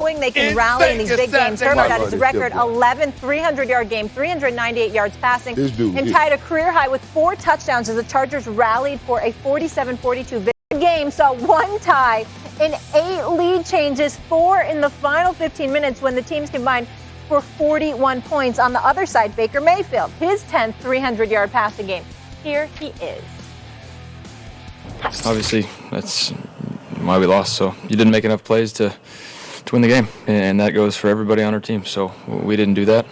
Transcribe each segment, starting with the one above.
showing they can rally in these big games. Herbert had his record 11 300-yard game, 398 yards passing, and tied a career high with 4 touchdowns as the Chargers rallied for a 47-42 victory. The game saw 1 tie and 8 lead changes, 4 in the final 15 minutes when the teams combined for 41 points. On the other side, Baker Mayfield, his 10th 300-yard passing game. Here he is. Obviously, that's why we lost. So you didn't make enough plays to win the game, and that goes for everybody on our team. So we didn't do that.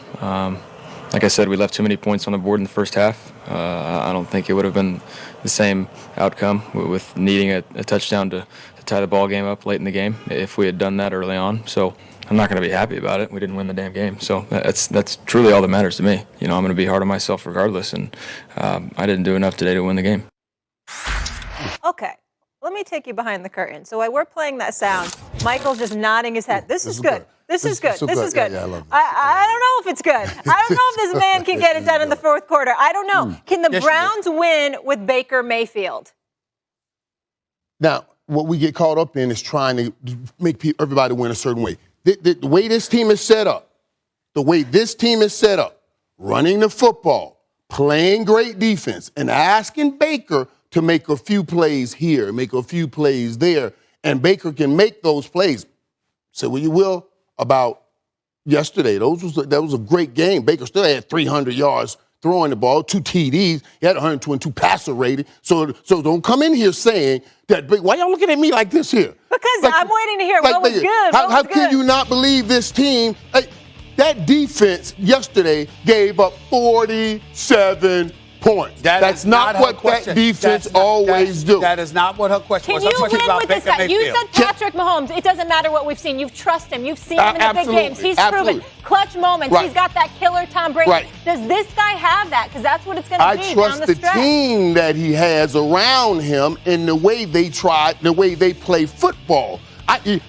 Like I said, we left too many points on the board in the first half. I don't think it would have been the same outcome with needing a touchdown to tie the ball game up late in the game if we had done that early on. So I'm not going to be happy about it. We didn't win the damn game. So that's truly all that matters to me. You know, I'm going to be hard on myself regardless, and I didn't do enough today to win the game. Okay, let me take you behind the curtain. So while we're playing that sound, Michael's just nodding his head. This is good. This is good. This is good. Yeah, I love it. I don't know if it's good. I don't know if this man can get it done in the fourth quarter. I don't know. Can the Browns win with Baker Mayfield? Now, what we get caught up in is trying to make everybody win a certain way. The way this team is set up, running the football, playing great defense, and asking Baker to make a few plays here, make a few plays there, and Baker can make those plays. Say what you will about yesterday. That was a great game. Baker still had 300 yards throwing the ball, 2 TDs. He had 122 passer rating. So don't come in here saying that. Why y'all looking at me like this here? Because I'm waiting to hear what was good. How can you not believe this team? That defense yesterday gave up 47 points. That's not what that defense always do. That is not what her question was. Can you win with this guy? You said Patrick Mahomes. It doesn't matter what we've seen. You've trusted him. You've seen him in the big games. He's proven clutch moments. He's got that killer Tom Brady. Does this guy have that? Because that's what it's going to be down the stretch. I trust the team that he has around him and the way they play football.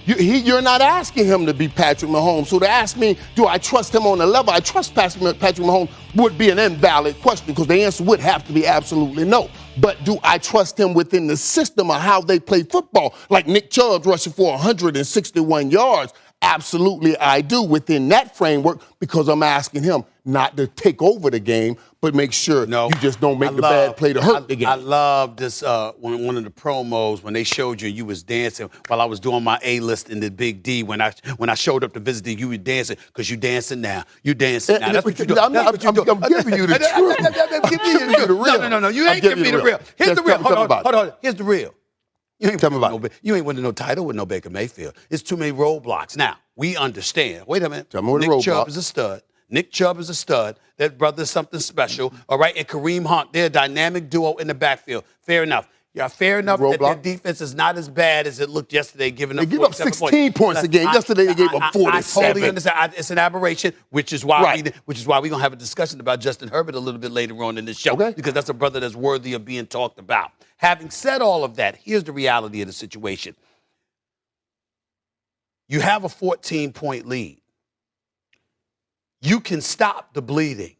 You're not asking him to be Patrick Mahomes. So to ask me, do I trust him on the level? I trust Patrick Mahomes would be an invalid question because the answer would have to be absolutely no. But do I trust him within the system of how they play football? Like Nick Chubb rushing for 161 yards. Absolutely, I do within that framework because I'm asking him not to take over the game, but make sure you just don't make the bad play to hurt the game. I love this one of the promos when they showed you was dancing while I was doing my A-list in the Big D. When I showed up to visit you were dancing because you dancing now. You dancing now. That's what you do. I'm giving you the truth. No. You ain't giving me the real. Here's the real. Hold on. Here's the real. You ain't winning no title with no Baker Mayfield. It's too many roadblocks. Now, we understand. Wait a minute. Nick Chubb is a stud. Nick Chubb is a stud. That brother's something special. All right, and Kareem Hunt, they're a dynamic duo in the backfield. Fair enough. Yeah, fair enough that their defense is not as bad as it looked yesterday, giving up 47 points. They give up 16 points a game. Yesterday they gave up 47. I totally understand. It's an aberration, which is why we're going to have a discussion about Justin Herbert a little bit later on in this show, because that's a brother that's worthy of being talked about. Having said all of that, here's the reality of the situation. You have a 14-point lead. You can stop the bleeding.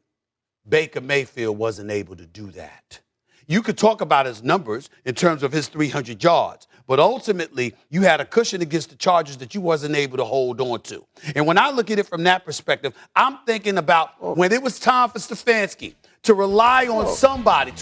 Baker Mayfield wasn't able to do that. You could talk about his numbers in terms of his 300 yards, but ultimately you had a cushion against the Chargers that you wasn't able to hold on to. And when I look at it from that perspective, I'm thinking about when it was time for Stefanski to rely on somebody.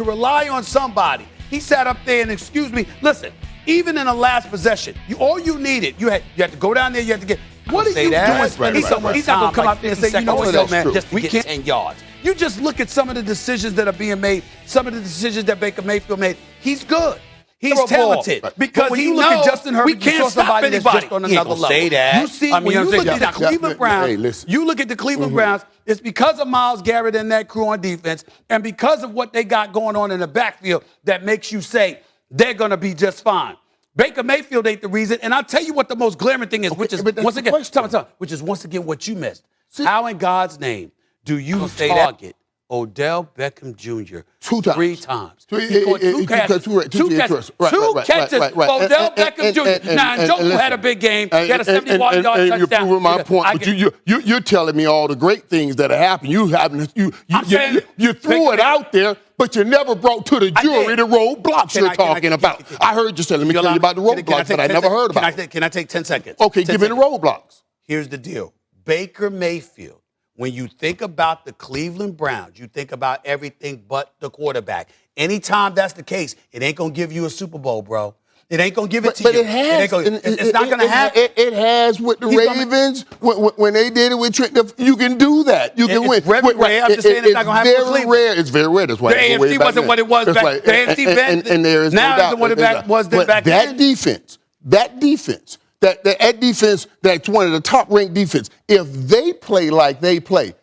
He sat up there and, excuse me, listen, even in the last possession, all you needed, you had to go down there, you had to get, what are you doing spending so much time? He's not going to come out there and say, you know what, man, just to get 10 yards. You just look at some of the decisions that are being made, some of the decisions that Baker Mayfield made. He's good. He's talented. Because when you look at Justin Herbert, we can't stop anybody. Just on another level. Say that. You see, when you look at the Cleveland Browns, it's because of Myles Garrett and that crew on defense, and because of what they got going on in the backfield that makes you say they're going to be just fine. Baker Mayfield ain't the reason, and I'll tell you what the most glaring thing is, which is once again what you missed. How in God's name do you target Odell Beckham Jr. 3 times? He caught 2 catches. 2 catches. Odell Beckham Jr. Now, Njoku had a big game. He had a 71-yard touchdown. You're proving my point, but you're telling me all the great things that are happening. You threw it out there, but you never brought to the jury the roadblocks you're talking about. I heard you say, let me tell you about the roadblocks that I never heard about. Can I take 10 seconds? Okay, give me the roadblocks. Here's the deal. Baker Mayfield, when you think about the Cleveland Browns, you think about everything but the quarterback. Anytime that's the case, it ain't going to give you a Super Bowl, bro. It ain't going to give it to you. But it has. It's not going to happen. It has with the Ravens. When they did it with Trent, you can do that. You can win. It's very rare. I'm just saying it's not going to happen with Cleveland. Rare. It's very rare. That's why the AFC wasn't what it was back. The AFC and there is now no doubt. isn't what it was back then. That defense, that's one of the top-ranked defense. If they play like they play,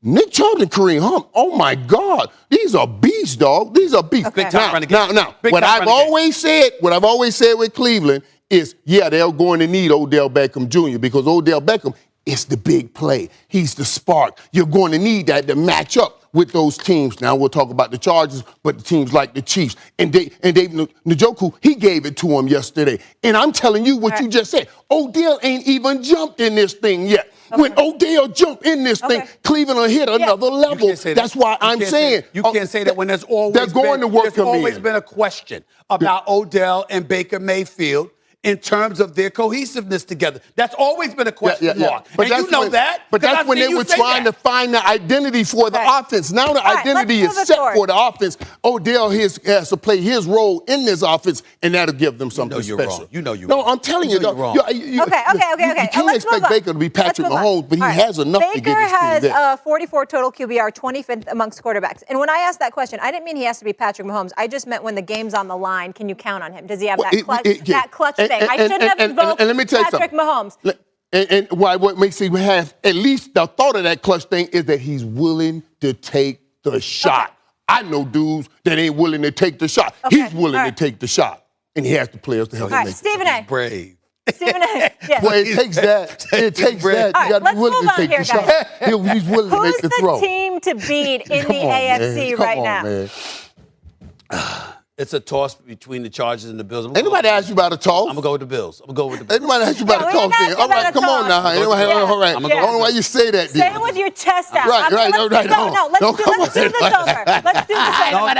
Nick Chubb and Kareem Hunt, oh my God, these are beasts, dog. These are beasts. Okay. Now, what I've always said with Cleveland is, yeah, they're going to need Odell Beckham Jr. because Odell Beckham is the big play. He's the spark. You're going to need that to match up with those teams. Now we'll talk about the Chargers, but the teams like the Chiefs and Dave Njoku, he gave it to him yesterday. And I'm telling you what you just said. Odell ain't even jumped in this thing yet. Okay. When Odell jump in this thing, Cleveland will hit another level. That's why I'm saying. You can't say that when there's always been a question about Odell and Baker Mayfield in terms of their cohesiveness together. That's always been a question mark. But and you know that. But that's when they were trying to find the identity for the offense. Now the identity is set for the offense. Odell has to play his role in this offense, and that'll give them something special. You know you're wrong. No, I'm telling you. You're wrong. Okay. You can't expect Baker to be Patrick Mahomes, but he has enough to get his team there. Baker has 44 total QBR, 25th amongst quarterbacks. And when I asked that question, I didn't mean he has to be Patrick Mahomes. I just meant when the game's on the line, can you count on him? Does he have that clutch thing? I shouldn't have invoked Patrick Mahomes. And what makes him have at least the thought of that clutch thing is that he's willing to take the shot. I know dudes that ain't willing to take the shot. He's willing to take the shot. And he has the players to help him make Stephen A. Brave. Stephen A. Yes. Well, it takes that. It takes that. All right, you got to be willing to take the shot. He's willing to make the throw. Who's the team to beat in the AFC right now? Man. It's a toss between the Chargers and the Bills. Anybody ask you about a toss? I'm going to go with the Bills. Anybody ask you about a toss? All right, come on now. All right. I don't know why you say that. Say it with your chest out. Right. No, let's do this over. Let's do this over.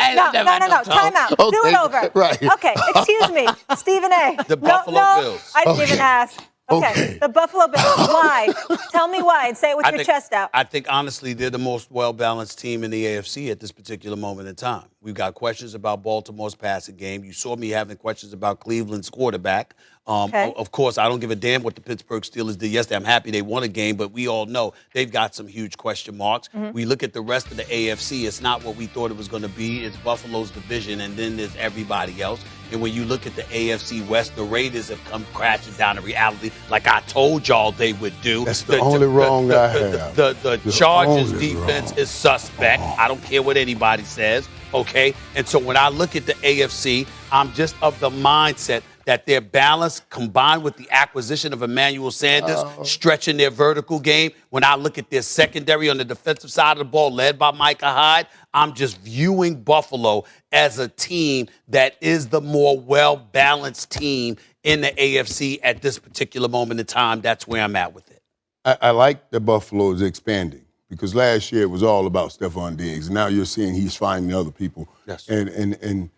No. Time out. Do it over. Right. Okay, excuse me. Stephen A. The Buffalo Bills. I didn't even ask. Okay, the Buffalo Bills. Why? Tell me why and say it with your chest out. I think, honestly, they're the most well-balanced team in the AFC at this particular moment in time. We've got questions about Baltimore's passing game. You saw me having questions about Cleveland's quarterback. Of course, I don't give a damn what the Pittsburgh Steelers did yesterday. I'm happy they won a game, but we all know they've got some huge question marks. We look at the rest of the AFC. It's not what we thought it was going to be. It's Buffalo's division, and then there's everybody else. And when you look at the AFC West, the Raiders have come crashing down to reality like I told y'all they would do. That's the only wrong I have. The Chargers defense is suspect. I don't care what anybody says, okay? And so when I look at the AFC, I'm just of the mindset that their balance combined with the acquisition of Emmanuel Sanders, stretching their vertical game. When I look at their secondary on the defensive side of the ball, led by Micah Hyde, I'm just viewing Buffalo as a team that is the more well-balanced team in the AFC at this particular moment in time. That's where I'm at with it. I like that Buffalo is expanding because last year it was all about Stephon Diggs. And now you're seeing he's finding other people and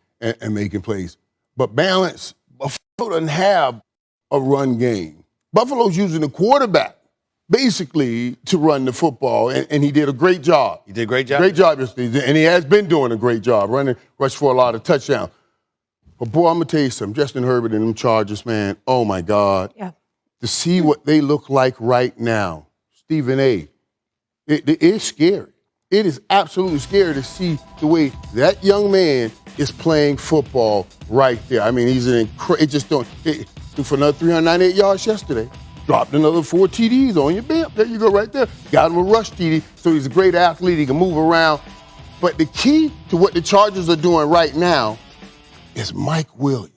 making plays. But balance, Buffalo doesn't have a run game. Buffalo's using the quarterback basically to run the football, and he did a great job. He did a great job? Great job yesterday, and he has been doing a great job, rush for a lot of touchdowns. But, boy, I'm going to tell you something. Justin Herbert and them Chargers, man, oh, my God. Yeah. To see what they look like right now, Stephen A., it's scary. It is absolutely scary to see the way that young man is playing football right there. I mean, he's threw for another 398 yards yesterday. Dropped another 4 TDs on your belt. There you go right there. Got him a rush TD, so he's a great athlete. He can move around. But the key to what the Chargers are doing right now is Mike Williams.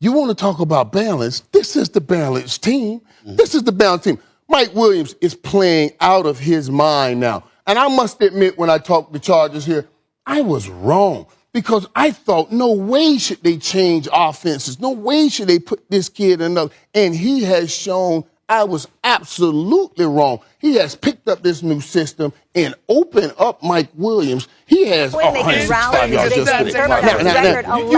You want to talk about balance? This is the balanced team. This is the balanced team. Mike Williams is playing out of his mind now. And I must admit, when I talked to Chargers here, I was wrong because I thought no way should they change offenses. No way should they put this kid in another. And he has shown I was absolutely wrong. He has picked up this new system and opened up Mike Williams. He has You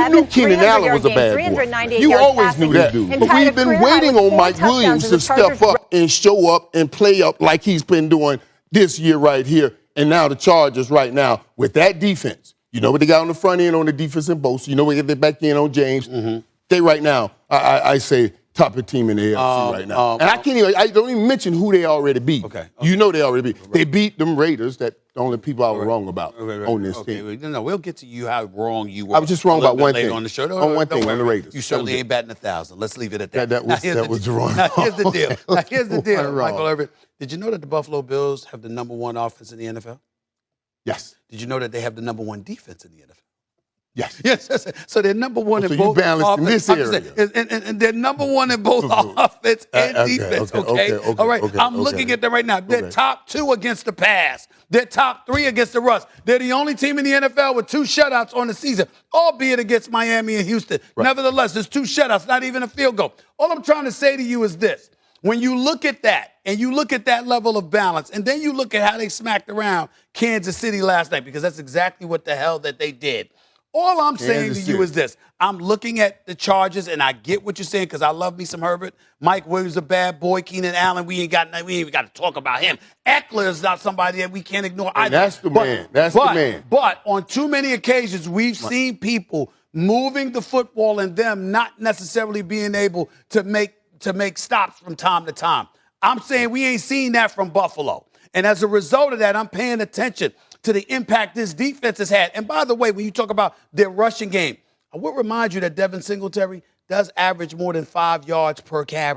knew Keenan Allen was a bad boy. You always knew that. But we've been waiting on Mike Williams to step up. and show up and play up like he's been doing this year right here. And now the Chargers right now with that defense, you know what they got on the front end on the defense in both. You know what they get their back end on James. Mm-hmm. They right now, I say, top of team in the AFC right now. And I don't even mention who they already beat. Okay. You know they already beat. Right. They beat them Raiders, that the only people I was wrong about on this team. No, we'll get to you how wrong you were. I was just wrong about one thing. On the show. On one thing, on the Raiders. You certainly ain't batting 1,000. Let's leave it at that. That was wrong. Now, here's the deal. Here's the deal, Michael Irvin. Did you know that the Buffalo Bills have the number 1 offense in the NFL? Yes. Did you know that they have the number 1 defense in the NFL? Yes. Yes. So they're number 1 in both offense. In this area. And they're number 1 in both offense and defense. Okay. All right. I'm looking at them right now. They're top 2 against the pass. They're top 3 against the rush. They're the only team in the NFL with 2 shutouts on the season, albeit against Miami and Houston. Right. Nevertheless, there's 2 shutouts, not even a field goal. All I'm trying to say to you is this. When you look at that, and you look at that level of balance, and then you look at how they smacked around Kansas City last night, because that's exactly what the hell that they did. All I'm saying to you is this. I'm looking at the Chargers, and I get what you're saying because I love me some Herbert. Mike Williams, a bad boy. Keenan Allen, we ain't even got to talk about him. Eckler is not somebody that we can't ignore either. That's the man. That's the man. But on too many occasions, we've seen people moving the football and them not necessarily being able to make stops from time to time. I'm saying we ain't seen that from Buffalo. And as a result of that, I'm paying attention to the impact this defense has had. And by the way, when you talk about their rushing game, I will remind you that Devin Singletary does average more than 5 yards per carry.